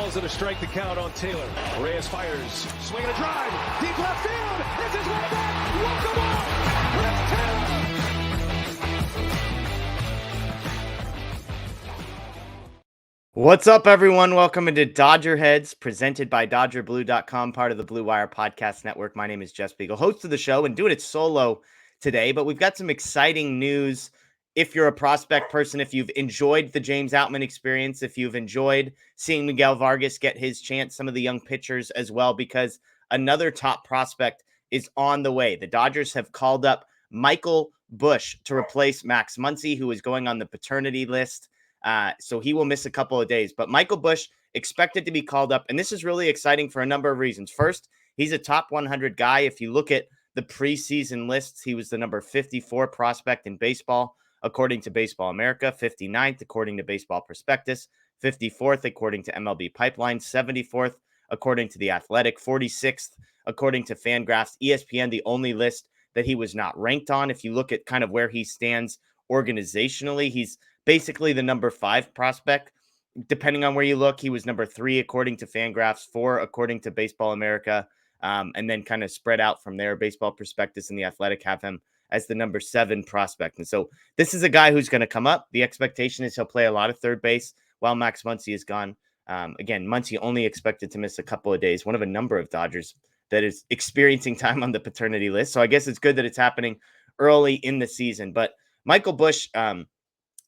calls it a strike to count on Taylor. Reyes fires, swinging a drive, deep left field. This is way back. Welcome on, Chris Taylor. What's up, everyone? Welcome into DodgerHeads, presented by DodgerBlue.com, part of the Blue Wire Podcast Network. My name is Jeff Spiegel, host of the show, and doing it solo today. But we've got some exciting news. If you're a prospect person, if you've enjoyed the James Outman experience, if you've enjoyed seeing Miguel Vargas get his chance, some of the young pitchers as well, because another top prospect is on the way. The Dodgers have called up Michael Busch to replace Max Muncy, who is going on the paternity list. So he will miss a couple of days. But Michael Busch expected to be called up, and this is really exciting for a number of reasons. First, he's a top 100 guy. If you look at the preseason lists, he was the number 54 prospect in baseball, according to Baseball America, 59th, according to Baseball Prospectus, 54th, according to MLB Pipeline, 74th, according to The Athletic, 46th, according to Fangraphs. ESPN, the only list that he was not ranked on. If you look at kind of where he stands organizationally, he's basically the number 5 prospect. Depending on where you look, he was number 3, according to Fangraphs, 4, according to Baseball America, and then kind of spread out from there. Baseball Prospectus and The Athletic have him as the number 7 prospect. And so this is a guy who's going to come up. The expectation is he'll play a lot of third base while Max Muncy is gone. Again, Muncy only expected to miss a couple of days, one of a number of Dodgers that is experiencing time on the paternity list. So I guess it's good that it's happening early in the season. But Michael Busch, I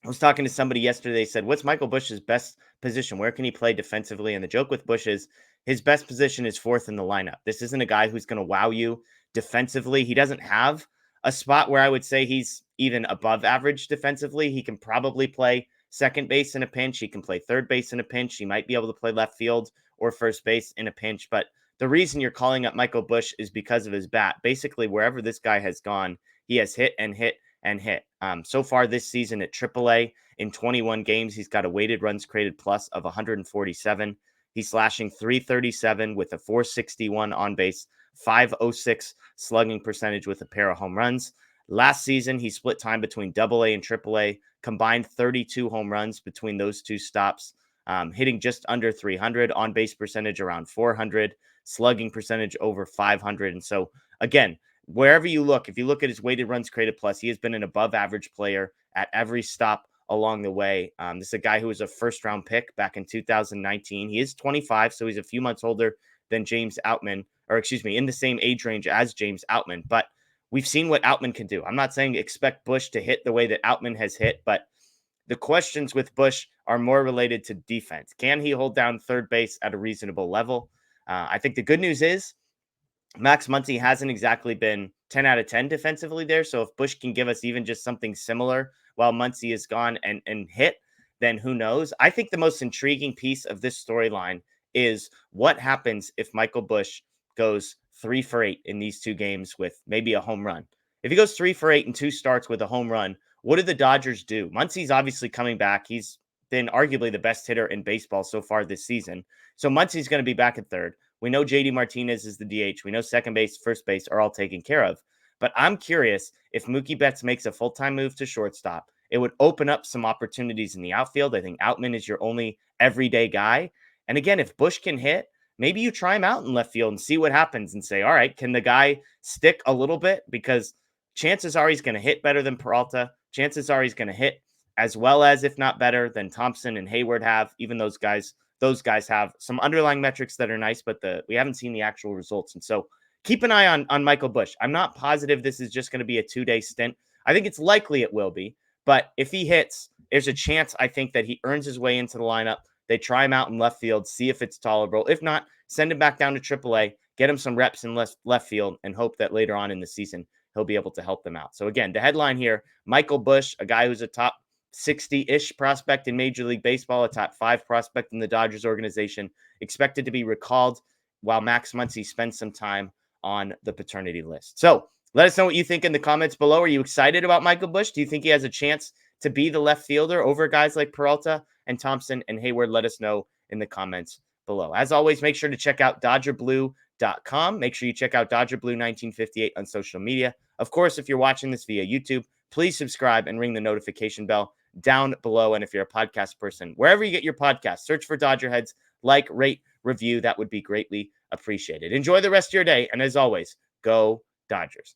was talking to somebody yesterday. They said, what's Michael Busch's best position? Where can he play defensively? And the joke with Busch is his best position is 4th in the lineup. This isn't a guy who's going to wow you defensively. He doesn't have a spot where I would say he's even above average defensively. He can probably play second base in a pinch. He can play third base in a pinch. He might be able to play left field or first base in a pinch. But the reason you're calling up Michael Busch is because of his bat. Basically, wherever this guy has gone, he has hit and hit and hit. So far this season at AAA, in 21 games, he's got a weighted runs created plus of 147. He's slashing .337 with a .461 on base, .506 slugging percentage with a pair of home runs. Last season, he split time between AA and AAA, combined 32 home runs between those two stops, hitting just under 300, on base percentage around 400, slugging percentage over 500. And so, again, wherever you look, if you look at his weighted runs created plus, he has been an above average player at every stop along the way. This is a guy who was a first round pick back in 2019. He is 25, so he's a few months older than James Outman, or excuse me, in the same age range as James Outman. But we've seen what Outman can do. I'm not saying expect Busch to hit the way that Outman has hit, but the questions with Busch are more related to defense. Can he hold down third base at a reasonable level? I think the good news is Max Muncy hasn't exactly been 10 out of 10 defensively there. So if Busch can give us even just something similar while Muncy is gone and hit, then who knows? I think the most intriguing piece of this storyline is what happens if Michael Busch goes 3 for 8 in these 2 games with maybe a home run. If he goes 3 for 8 in 2 starts with a home run, what do the Dodgers do? Muncy's obviously coming back. He's been arguably the best hitter in baseball so far this season. So Muncy's going to be back at third. We know JD Martinez is the DH. We know second base, first base are all taken care of. But I'm curious if Mookie Betts makes a full-time move to shortstop. It would open up some opportunities in the outfield. I think Outman is your only everyday guy. And again, if Busch can hit, maybe you try him out in left field and see what happens and say, all right, can the guy stick a little bit? Because chances are he's going to hit better than Peralta. Chances are he's going to hit as well as, if not better, than Thompson and Hayward have. Even those guys have some underlying metrics that are nice, but we haven't seen the actual results. And so keep an eye on Michael Busch. I'm not positive this is just going to be a 2-day stint. I think it's likely it will be. But if he hits, there's a chance, I think, that he earns his way into the lineup. They try him out in left field, see if it's tolerable. If not, send him back down to AAA, get him some reps in left field, and hope that later on in the season, he'll be able to help them out. So again, the headline here, Michael Busch, a guy who's a top 60-ish prospect in Major League Baseball, a top 5 prospect in the Dodgers organization, expected to be recalled while Max Muncy spends some time on the paternity list. So let us know what you think in the comments below. Are you excited about Michael Busch? Do you think he has a chance to be the left fielder over guys like Peralta and Thompson and Hayward? Let us know in the comments below. As always, make sure to check out DodgerBlue.com. Make sure you check out DodgerBlue1958 on social media. Of course, if you're watching this via YouTube, please subscribe and ring the notification bell down below. And if you're a podcast person, wherever you get your podcast, search for DodgerHeads, like, rate, review. That would be greatly appreciated. Enjoy the rest of your day. And as always, go Dodgers.